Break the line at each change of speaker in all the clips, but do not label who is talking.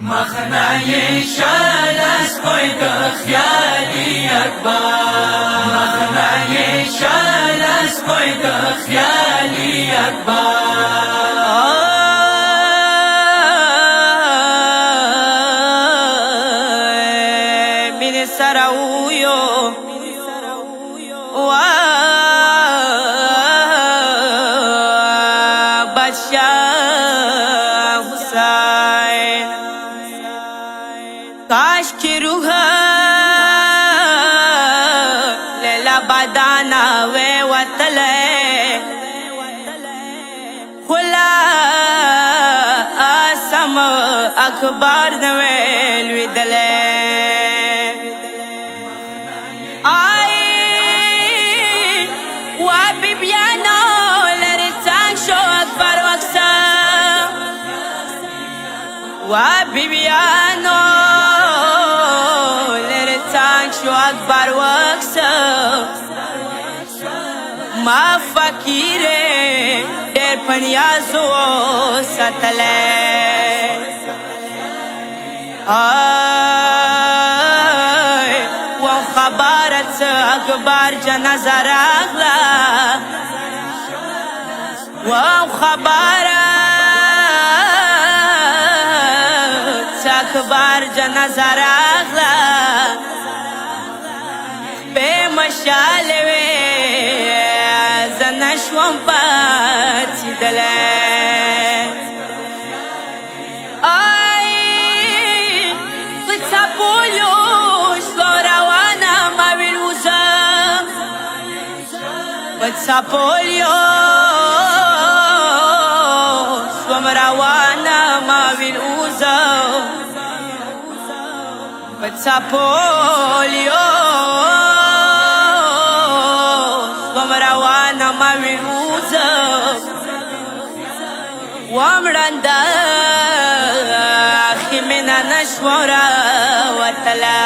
مخنای شالس پوید خیالی اکبر مخنای شالس پوید خیالی اکبر
من سراویو काश की रूह लेला बदाना वे वतले खुला आसम अखबार नवे लुदले आई वा बिबियानो लरे चांग शो अकबर वक्सा वा बिबियानो شو اکبر وکسا ما فقیره دیر پنیازو ستلے و خبارت اکبر جنازه راغلا و خبارت اکبر جنازه راغلا مشاله وی زنشوم پاتی دله آی پتا پولیوش لو روانا ما ویلوزا پتا پولیوش لو روانا ما ویلوزا پتا پولیوش روانا ما ویوزا وامرندا خیمنا نشورا وطلا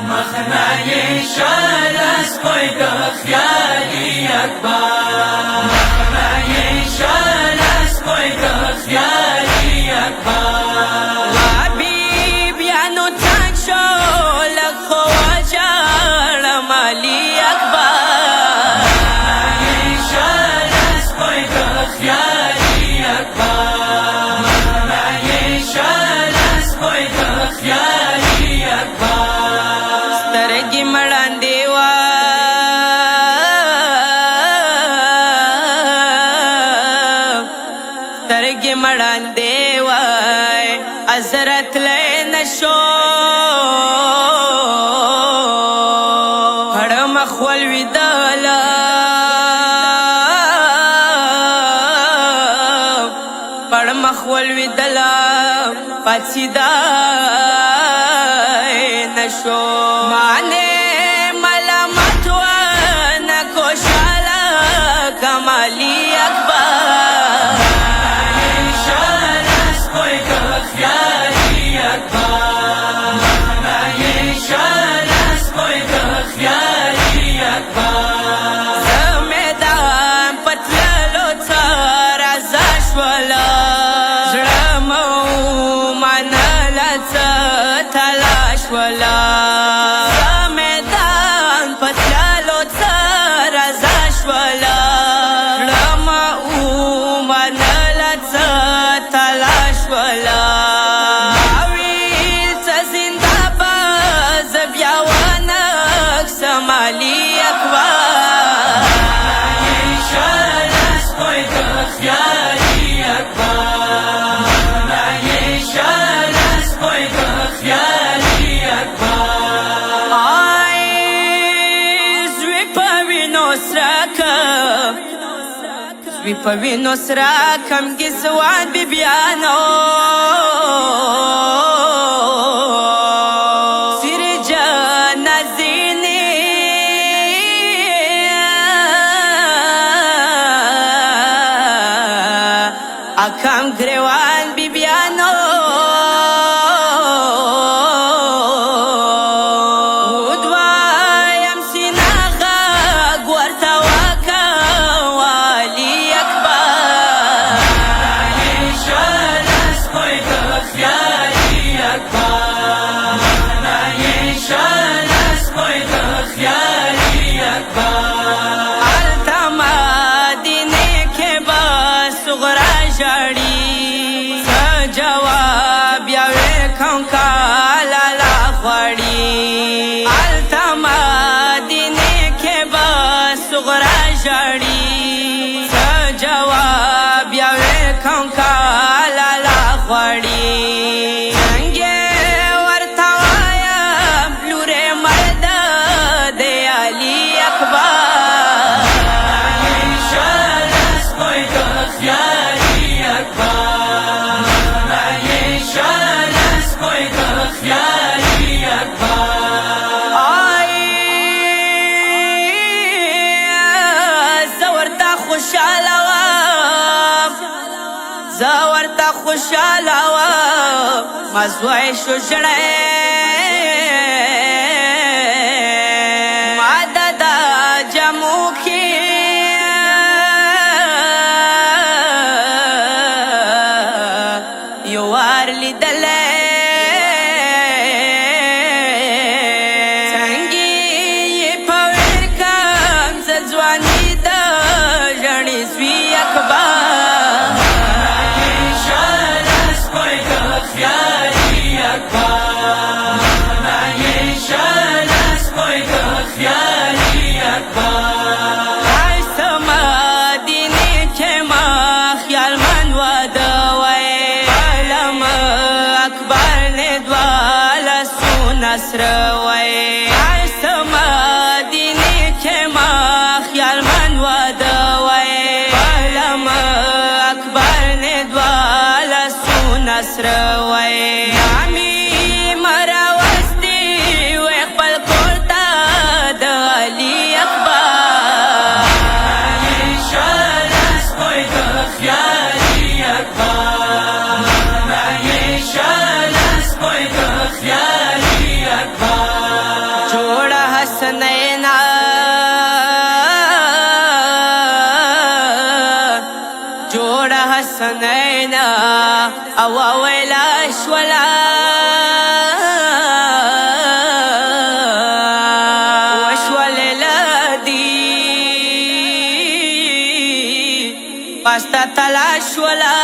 مخنای شالس پوید خیالی اکبر مخنای شالس پوید خیالی اکبر
وابی بیانو تنگ شو لکھو وجال مالی اکبر سترگی مڑان دیوا سترگی مڑان دیوا حضرت لین شو ہڑ مخول ویدالا پڑ مخول ویدالا پچیدا نشو مانے ملامت و نکو شالا کمالی اکبر
شالس پوید خیالی اکبر شالس پوید خیالی اکبر
زمیدان پتلالو تر ازش ولا زرمو منالت تلاش ولا زمیدان پتلالو تر ازش ولا زرمو منالت تلاش ولا ویل تزنده باز بیاوانک سمالی اکبر
شالس پوید خیالی اکبر شالس پوید خیالی اکبر
آی زوی پوینو سراکم زوی پوینو سراکم گزوان بیبیانو سیر جان نزینی اکم گریوان بیبیانو ودوایم سیناغا گورتا واکا والی اکبر
شالس پوید خیالی
جړی جواب یا وکم کالا لا غړی څنګه ورته وایم لورې مرد دی علي اکبر
شالس کوئی تو خیالی اکبر شالس کوئی تو خیالی اکبر
زورتا خوشاله وم مزوی شو ژړی ما د جمو کې یو وار لیدلی څنګه یې په ویر کم زه ځواني د ژړې زوی اکبر نصر وای سما دینی کې ما خیال من ودا وای علم اکبر نه دواله سو نصر وای امي مرا وستي وای خپل کوتا د علي اکبر
شالس کوئی تو خیالی اکبر شالس کوئی تو خیالی
جوڑا حسنینا جوڑا حسنینا او ویلا شولا وشول لدی پاستا تلاش ولا